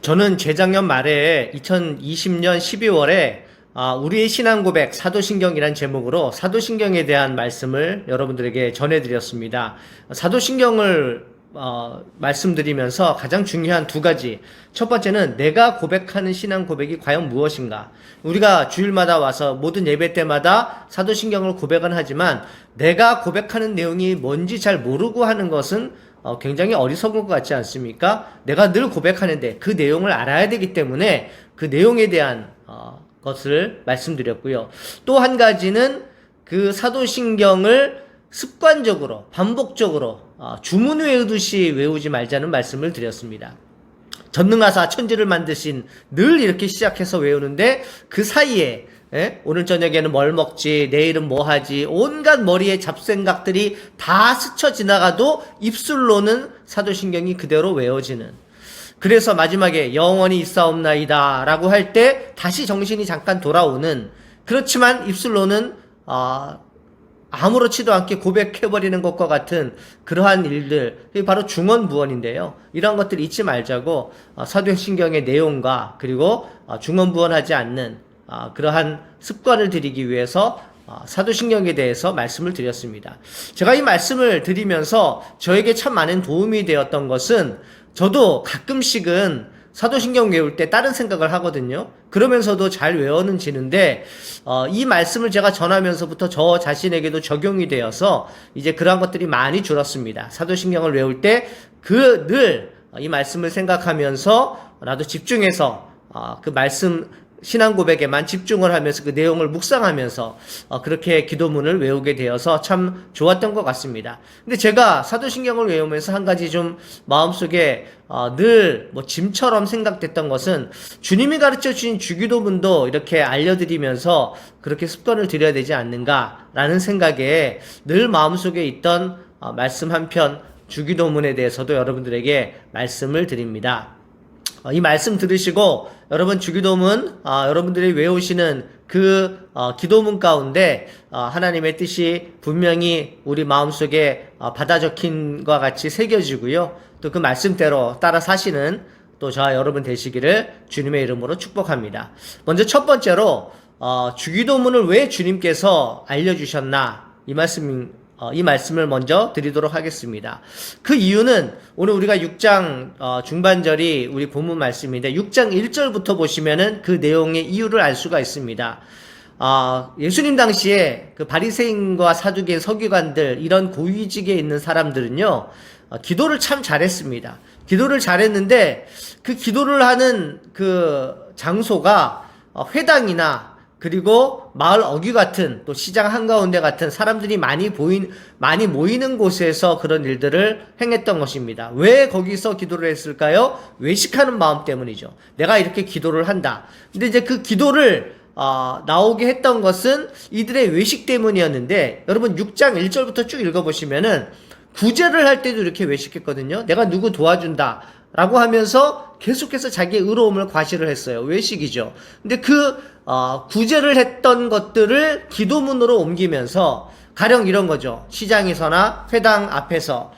저는 재작년 말에 2020년 12월에 우리의 신앙 고백 사도신경이란 제목으로 사도신경에 대한 말씀을 여러분들에게 전해드렸습니다. 사도신경을 말씀드리면서 가장 중요한 두 가지. 첫 번째는 내가 고백하는 신앙 고백이 과연 무엇인가. 우리가 주일마다 와서 모든 예배 때마다 사도신경을 고백은 하지만 내가 고백하는 내용이 뭔지 잘 모르고 하는 것은 굉장히 어리석은 것 같지 않습니까? 내가 늘 고백하는데 그 내용을 알아야 되기 때문에 그 내용에 대한 것을 말씀드렸고요. 또 한 가지는 그 사도신경을 습관적으로 반복적으로 주문 외우듯이 외우지 말자는 말씀을 드렸습니다. 전능하사 천지를 만드신 늘 이렇게 시작해서 외우는데 그 사이에 오늘 저녁에는 뭘 먹지, 내일은 뭐 하지, 온갖 머리에 잡생각들이 다 스쳐 지나가도 입술로는 사도신경이 그대로 외워지는. 그래서 마지막에 영원히 있사옵나이다 라고 할 때 다시 정신이 잠깐 돌아오는, 그렇지만 입술로는 아무렇지도 않게 고백해버리는 것과 같은 그러한 일들, 그게 바로 중언부언인데요. 이런 것들 잊지 말자고 사도신경의 내용과 그리고 중언부언하지 않는 그러한 습관을 들이기 위해서 사도신경에 대해서 말씀을 드렸습니다. 제가 이 말씀을 드리면서 저에게 참 많은 도움이 되었던 것은, 저도 가끔씩은 사도신경 외울 때 다른 생각을 하거든요. 그러면서도 잘 외워는 지는데 이 말씀을 제가 전하면서부터 저 자신에게도 적용이 되어서 이제 그러한 것들이 많이 줄었습니다. 사도신경을 외울 때 늘 이 말씀을 생각하면서 나도 집중해서 그 말씀 신앙 고백에만 집중을 하면서 그 내용을 묵상하면서 그렇게 기도문을 외우게 되어서 참 좋았던 것 같습니다. 근데 제가 사도신경을 외우면서 한 가지 좀 마음속에 늘 짐처럼 생각됐던 것은, 주님이 가르쳐 주신 주기도문도 이렇게 알려드리면서 그렇게 습관을 들여야 되지 않는가라는 생각에 늘 마음속에 있던 말씀 한 편, 주기도문에 대해서도 여러분들에게 말씀을 드립니다. 이 말씀 들으시고 여러분 주기도문 여러분들이 외우시는 그 기도문 가운데 하나님의 뜻이 분명히 우리 마음속에 받아 적힌 것과 같이 새겨지고요. 또 그 말씀대로 따라 사시는 또 저와 여러분 되시기를 주님의 이름으로 축복합니다. 먼저 첫 번째로 주기도문을 왜 주님께서 알려주셨나, 이 말씀을 먼저 드리도록 하겠습니다. 그 이유는 오늘 우리가 6장 중반절이 우리 본문 말씀인데 6장 1절부터 보시면은 그 내용의 이유를 알 수가 있습니다. 예수님 당시에 그 바리새인과 사두개인 서기관들, 이런 고위직에 있는 사람들은요, 기도를 참 잘했습니다. 기도를 잘했는데 그 기도를 하는 그 장소가 회당이나 그리고 마을 어귀 같은, 또 시장 한가운데 같은 사람들이 많이 모이는 곳에서 그런 일들을 행했던 것입니다. 왜 거기서 기도를 했을까요? 외식하는 마음 때문이죠. 내가 이렇게 기도를 한다. 근데 이제 그 기도를 나오게 했던 것은 이들의 외식 때문이었는데, 여러분 6장 1절부터 쭉 읽어보시면은 구제를 할 때도 이렇게 외식했거든요. 내가 누구 도와준다 라고 하면서 계속해서 자기의 의로움을 과시를 했어요. 외식이죠. 근데 구제를 했던 것들을 기도문으로 옮기면서 가령 이런 거죠. 시장에서나 회당 앞에서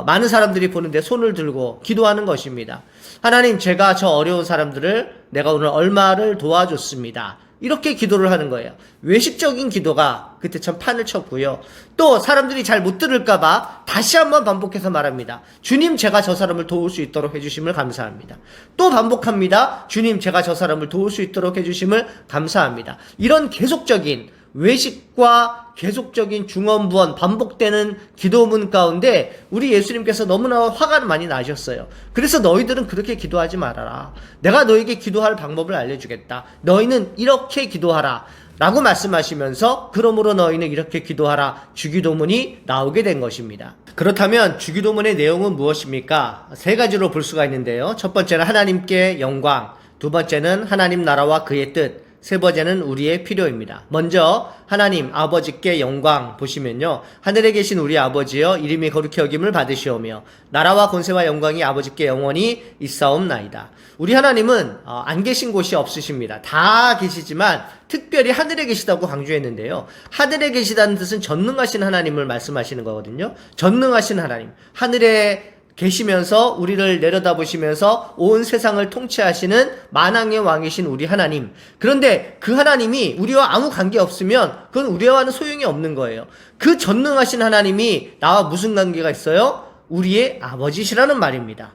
많은 사람들이 보는데 손을 들고 기도하는 것입니다. 하나님, 제가 저 어려운 사람들을 내가 오늘 얼마를 도와줬습니다. 이렇게 기도를 하는 거예요. 외식적인 기도가 그때 참 판을 쳤고요. 또 사람들이 잘 못 들을까봐 다시 한번 반복해서 말합니다. 주님, 제가 저 사람을 도울 수 있도록 해주심을 감사합니다. 또 반복합니다. 주님, 제가 저 사람을 도울 수 있도록 해주심을 감사합니다. 이런 계속적인 외식과 계속적인 중언부언 반복되는 기도문 가운데 우리 예수님께서 너무나 화가 많이 나셨어요. 그래서 너희들은 그렇게 기도하지 말아라. 내가 너에게 기도할 방법을 알려주겠다. 너희는 이렇게 기도하라 라고 말씀하시면서, 그러므로 너희는 이렇게 기도하라, 주기도문이 나오게 된 것입니다. 그렇다면 주기도문의 내용은 무엇입니까? 세 가지로 볼 수가 있는데요. 첫 번째는 하나님께 영광, 두 번째는 하나님 나라와 그의 뜻, 세 번째는 우리의 필요입니다. 먼저 하나님 아버지께 영광 보시면요, 하늘에 계신 우리 아버지여, 이름이 거룩히 여김을 받으시오며 나라와 권세와 영광이 아버지께 영원히 있사옵나이다. 우리 하나님은 안 계신 곳이 없으십니다. 다 계시지만 특별히 하늘에 계시다고 강조했는데요, 하늘에 계시다는 뜻은 전능하신 하나님을 말씀하시는 거거든요. 전능하신 하나님, 하늘에 계시면서 우리를 내려다보시면서 온 세상을 통치하시는 만왕의 왕이신 우리 하나님. 그런데 그 하나님이 우리와 아무 관계 없으면 그건 우리와는 소용이 없는 거예요. 그 전능하신 하나님이 나와 무슨 관계가 있어요? 우리의 아버지시라는 말입니다.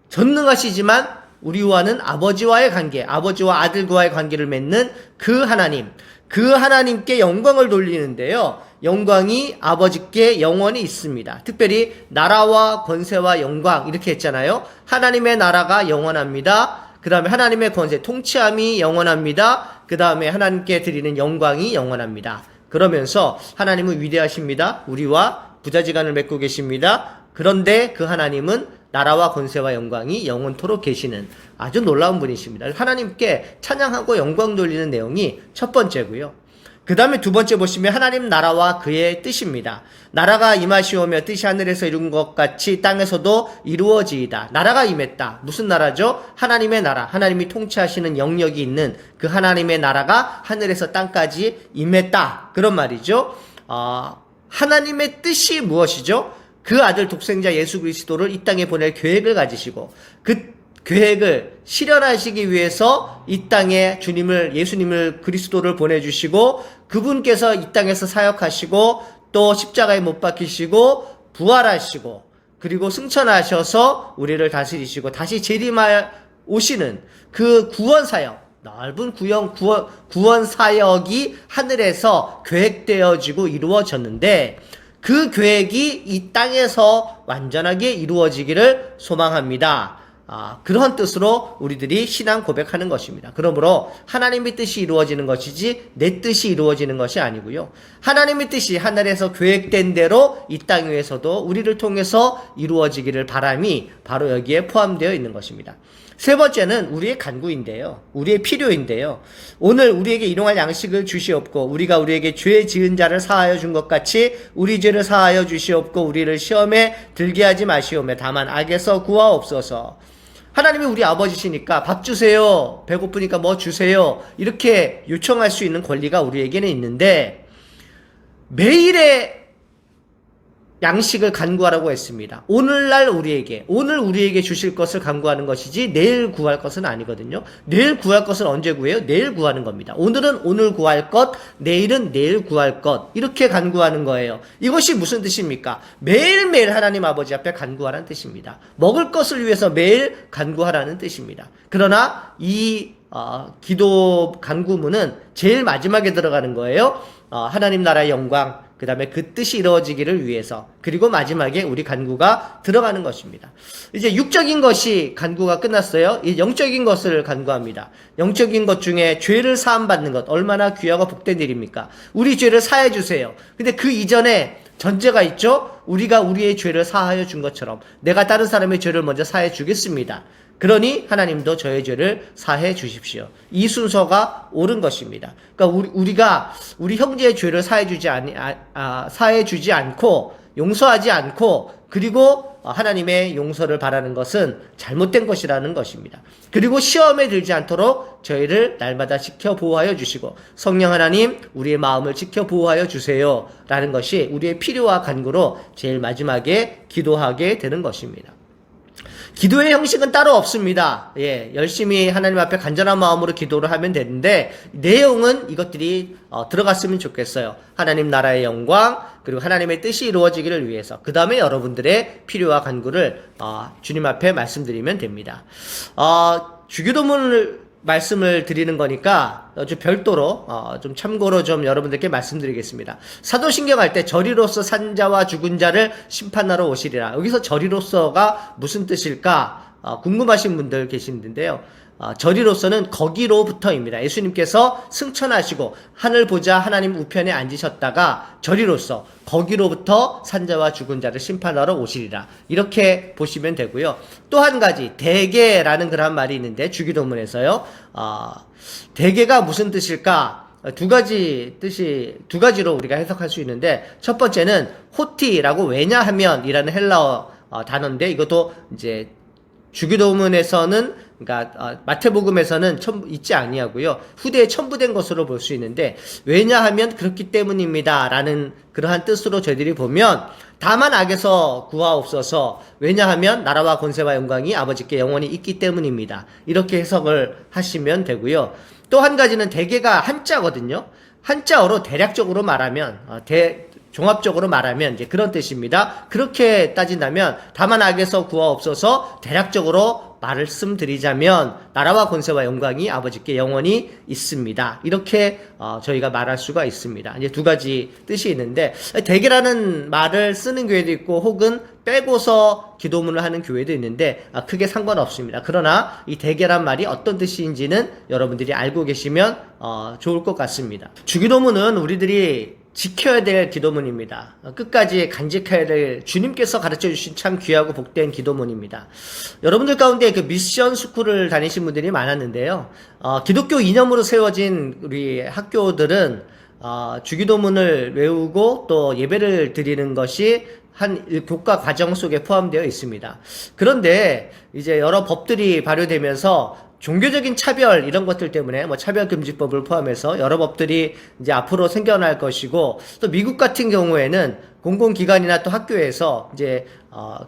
전능하시지만 우리와는 아버지와의 관계, 아버지와 아들과의 관계를 맺는 그 하나님, 그 하나님께 영광을 돌리는데요. 영광이 아버지께 영원히 있습니다. 특별히 나라와 권세와 영광 이렇게 했잖아요. 하나님의 나라가 영원합니다. 그 다음에 하나님의 권세, 통치함이 영원합니다. 그 다음에 하나님께 드리는 영광이 영원합니다. 그러면서 하나님은 위대하십니다. 우리와 부자지간을 맺고 계십니다. 그런데 그 하나님은 나라와 권세와 영광이 영원토록 계시는 아주 놀라운 분이십니다. 하나님께 찬양하고 영광 돌리는 내용이 첫 번째고요. 그 다음에 두 번째 보시면 하나님 나라와 그의 뜻입니다. 나라가 임하시오며 뜻이 하늘에서 이룬 것 같이 땅에서도 이루어지이다. 나라가 임했다. 무슨 나라죠? 하나님의 나라. 하나님이 통치하시는 영역이 있는 그 하나님의 나라가 하늘에서 땅까지 임했다. 그런 말이죠. 하나님의 뜻이 무엇이죠? 그 아들 독생자 예수 그리스도를 이 땅에 보낼 계획을 가지시고 그 계획을 실현하시기 위해서 이 땅에 예수님을 그리스도를 보내주시고 그분께서 이 땅에서 사역하시고 또 십자가에 못 박히시고 부활하시고 그리고 승천하셔서 우리를 다스리시고 다시 재림하여 오시는 그 구원 사역, 넓은 구원 사역이 하늘에서 계획되어지고 이루어졌는데 그 계획이 이 땅에서 완전하게 이루어지기를 소망합니다. 그런 뜻으로 우리들이 신앙 고백하는 것입니다. 그러므로 하나님의 뜻이 이루어지는 것이지 내 뜻이 이루어지는 것이 아니고요. 하나님의 뜻이 하늘에서 계획된 대로 이 땅 위에서도 우리를 통해서 이루어지기를 바람이 바로 여기에 포함되어 있는 것입니다. 세 번째는 우리의 간구인데요. 우리의 필요인데요. 오늘 우리에게 일용할 양식을 주시옵고 우리가 우리에게 죄 지은 자를 사하여 준 것 같이 우리 죄를 사하여 주시옵고 우리를 시험에 들게 하지 마시오며 다만 악에서 구하옵소서. 하나님이 우리 아버지시니까 밥 주세요. 배고프니까 뭐 주세요. 이렇게 요청할 수 있는 권리가 우리에게는 있는데 매일의 양식을 간구하라고 했습니다. 오늘 우리에게 주실 것을 간구하는 것이지 내일 구할 것은 아니거든요. 내일 구할 것은 언제 구해요? 내일 구하는 겁니다. 오늘은 오늘 구할 것, 내일은 내일 구할 것 이렇게 간구하는 거예요. 이것이 무슨 뜻입니까? 매일매일 하나님 아버지 앞에 간구하라는 뜻입니다. 먹을 것을 위해서 매일 간구하라는 뜻입니다. 그러나 이 기도 간구문은 제일 마지막에 들어가는 거예요. 하나님 나라의 영광, 그 다음에 그 뜻이 이루어지기를 위해서 그리고 마지막에 우리 간구가 들어가는 것입니다. 이제 육적인 것이 간구가 끝났어요. 이 영적인 것을 간구합니다. 영적인 것 중에 죄를 사함받는 것 얼마나 귀하고 복된 일입니까? 우리 죄를 사해 주세요. 근데 그 이전에 전제가 있죠. 우리가 우리의 죄를 사하여 준 것처럼 내가 다른 사람의 죄를 먼저 사해 주겠습니다. 그러니 하나님도 저의 죄를 사해 주십시오. 이 순서가 옳은 것입니다. 그러니까 우리가 우리 형제의 죄를 사해 주지 않고 용서하지 않고 그리고 하나님의 용서를 바라는 것은 잘못된 것이라는 것입니다. 그리고 시험에 들지 않도록 저희를 날마다 지켜 보호하여 주시고 성령 하나님 우리의 마음을 지켜 보호하여 주세요 라는 것이 우리의 필요와 간구로 제일 마지막에 기도하게 되는 것입니다. 기도의 형식은 따로 없습니다. 열심히 하나님 앞에 간절한 마음으로 기도를 하면 되는데 내용은 이것들이 들어갔으면 좋겠어요. 하나님 나라의 영광 그리고 하나님의 뜻이 이루어지기를 위해서 그 다음에 여러분들의 필요와 간구를 주님 앞에 말씀드리면 됩니다. 주기도문을 말씀을 드리는 거니까 좀 별도로 좀 참고로 좀 여러분들께 말씀드리겠습니다. 사도신경 할 때 저리로서 산 자와 죽은 자를 심판하러 오시리라. 여기서 저리로서가 무슨 뜻일까 궁금하신 분들 계시는데요. 저리로서는 거기로부터입니다. 예수님께서 승천하시고 하늘 보자 하나님 우편에 앉으셨다가 저리로서 거기로부터 산자와 죽은 자를 심판하러 오시리라. 이렇게 보시면 되고요. 또 한 가지 대개라는 그런 말이 있는데 주기도문에서요. 대개가 무슨 뜻일까? 두 가지로 우리가 해석할 수 있는데 첫 번째는 호티라고 왜냐하면 이라는 헬라어 단어인데 이것도 이제 주기도문에서는 그러니까 마태복음에서는 있지 아니하고요. 후대에 첨부된 것으로 볼 수 있는데 왜냐하면 그렇기 때문입니다라는 그러한 뜻으로 저희들이 보면 다만 악에서 구하옵소서 왜냐하면 나라와 권세와 영광이 아버지께 영원히 있기 때문입니다. 이렇게 해석을 하시면 되고요. 또 한 가지는 대개가 한자거든요. 한자어로 대략적으로 말하면 종합적으로 말하면 이제 그런 뜻입니다. 그렇게 따진다면 다만 악에서 구하옵소서 대략적으로 말씀드리자면 나라와 권세와 영광이 아버지께 영원히 있습니다. 이렇게 저희가 말할 수가 있습니다. 이제 두 가지 뜻이 있는데 대개라는 말을 쓰는 교회도 있고 혹은 빼고서 기도문을 하는 교회도 있는데 크게 상관없습니다. 그러나 이 대개란 말이 어떤 뜻인지는 여러분들이 알고 계시면 좋을 것 같습니다. 주기도문은 우리들이 지켜야 될 기도문입니다. 끝까지 간직해야 될 주님께서 가르쳐 주신 참 귀하고 복된 기도문입니다. 여러분들 가운데 그 미션 스쿨을 다니신 분들이 많았는데요. 기독교 이념으로 세워진 우리 학교들은 주기도문을 외우고 또 예배를 드리는 것이 한 교과 과정 속에 포함되어 있습니다. 그런데 이제 여러 법들이 발효되면서 종교적인 차별 이런 것들 때문에 차별금지법을 포함해서 여러 법들이 이제 앞으로 생겨날 것이고 또 미국 같은 경우에는 공공기관이나 또 학교에서 이제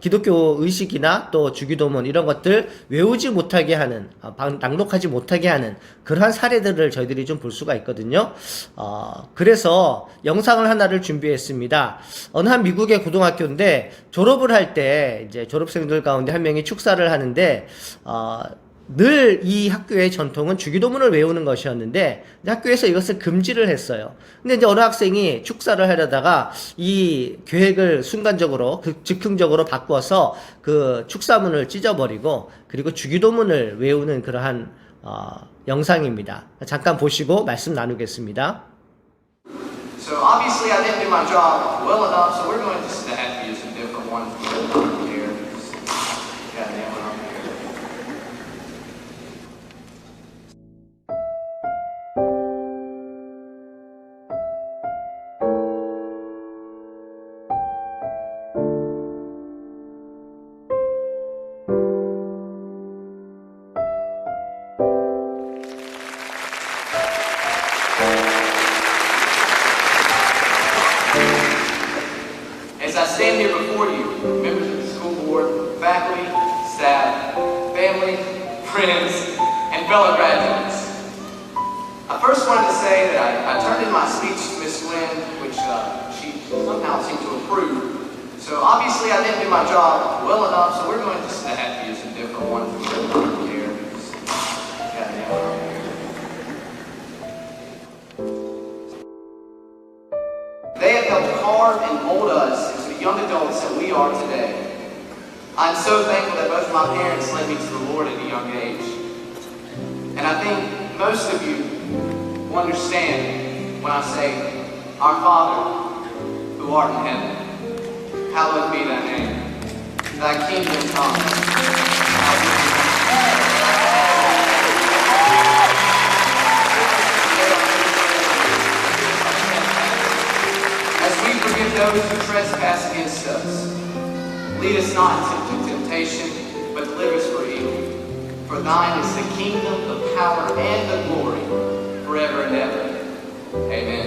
기독교 의식이나 또 주기도문 이런 것들 외우지 못하게 하는 낭독하지 못하게 하는 그러한 사례들을 저희들이 좀 볼 수가 있거든요. 그래서 영상을 하나를 준비했습니다. 어느 한 미국의 고등학교인데 졸업을 할 때 이제 졸업생들 가운데 한 명이 축사를 하는데 늘 이 학교의 전통은 주기도문을 외우는 것이었는데 학교에서 이것을 금지를 했어요. 근데 이제 어느 학생이 축사를 하려다가 이 계획을 순간적으로 즉흥적으로 바꿔서 그 축사문을 찢어버리고 그리고 주기도문을 외우는 그러한 영상입니다. 잠깐 보시고 말씀 나누겠습니다. So obviously I didn't do my job well enough, so we're going to just have to use some different ones here. Got that one on here. As I stand here before you, members of the school board, faculty, staff, family, friends, and fellow graduates, I first wanted to say that I turned in my speech to Miss Lynn, which she somehow seemed to approve. So obviously I didn't do my job well enough, so we're going to just have to use some different ones here. Got that one on here. They have helped carve and mold us into the young adults that we are today. I'm so thankful that both my parents led me to the Lord at a young age. And I think most of you will understand when I say, Our Father, who art in heaven, hallowed be thy name. Thy kingdom come. Thy will be done. As we forgive those who trespass against us, lead us not into temptation, but deliver us from evil. For thine is the kingdom, the power, and the glory, forever and ever. Amen.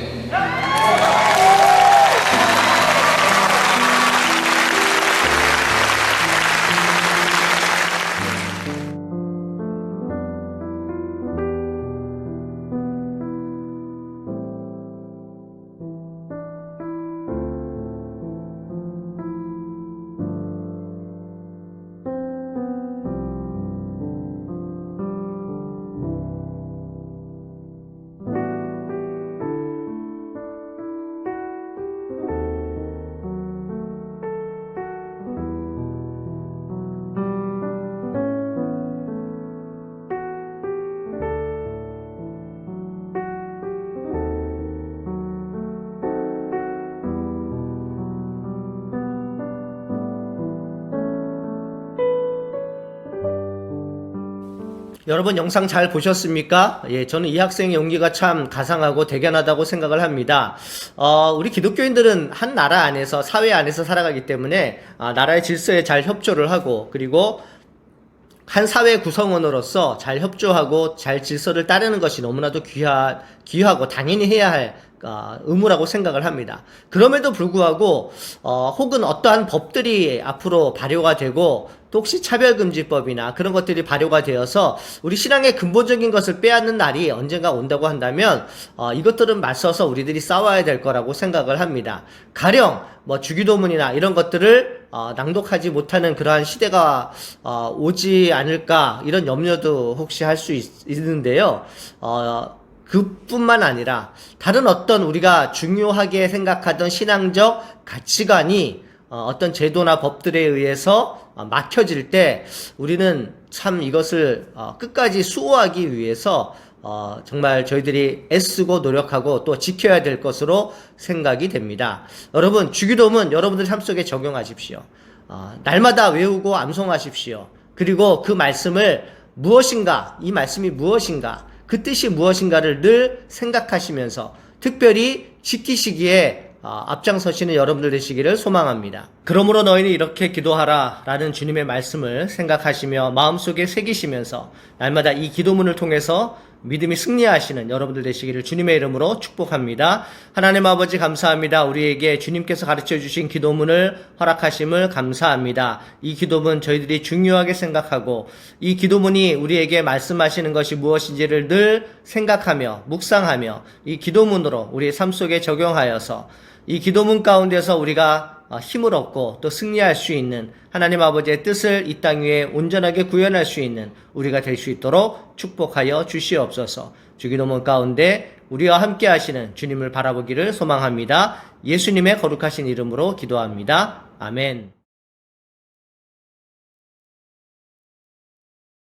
여러분 영상 잘 보셨습니까? 예, 저는 이 학생의 용기가 참 가상하고 대견하다고 생각을 합니다. 우리 기독교인들은 한 나라 안에서, 사회 안에서 살아가기 때문에 나라의 질서에 잘 협조를 하고, 그리고 한 사회 구성원으로서 잘 협조하고 잘 질서를 따르는 것이 너무나도 귀하고 당연히 해야 할 의무라고 생각을 합니다. 그럼에도 불구하고 혹은 어떠한 법들이 앞으로 발효가 되고 또 혹시 차별금지법이나 그런 것들이 발효가 되어서 우리 신앙의 근본적인 것을 빼앗는 날이 언젠가 온다고 한다면 이것들은 맞서서 우리들이 싸워야 될 거라고 생각을 합니다. 가령 뭐 주기도문이나 이런 것들을 낭독하지 못하는 그러한 시대가 오지 않을까 이런 염려도 혹시 할 수 있는데요. 그뿐만 아니라 다른 어떤 우리가 중요하게 생각하던 신앙적 가치관이 어떤 제도나 법들에 의해서 막혀질 때 우리는 참 이것을 끝까지 수호하기 위해서 정말 저희들이 애쓰고 노력하고 또 지켜야 될 것으로 생각이 됩니다. 여러분, 주기도문 여러분들 삶 속에 적용하십시오. 날마다 외우고 암송하십시오. 그리고 그 말씀을 무엇인가, 이 말씀이 무엇인가, 그 뜻이 무엇인가를 늘 생각하시면서 특별히 지키시기에 앞장서시는 여러분들 되시기를 소망합니다. 그러므로 너희는 이렇게 기도하라 라는 주님의 말씀을 생각하시며 마음속에 새기시면서 날마다 이 기도문을 통해서 믿음이 승리하시는 여러분들 되시기를 주님의 이름으로 축복합니다. 하나님 아버지 감사합니다. 우리에게 주님께서 가르쳐 주신 기도문을 허락하심을 감사합니다. 이 기도문 저희들이 중요하게 생각하고 이 기도문이 우리에게 말씀하시는 것이 무엇인지를 늘 생각하며 묵상하며 이 기도문으로 우리의 삶 속에 적용하여서 이 기도문 가운데서 우리가 힘을 얻고 또 승리할 수 있는 하나님 아버지의 뜻을 이 땅 위에 온전하게 구현할 수 있는 우리가 될 수 있도록 축복하여 주시옵소서. 주기도문 가운데 우리와 함께 하시는 주님을 바라보기를 소망합니다. 예수님의 거룩하신 이름으로 기도합니다. 아멘.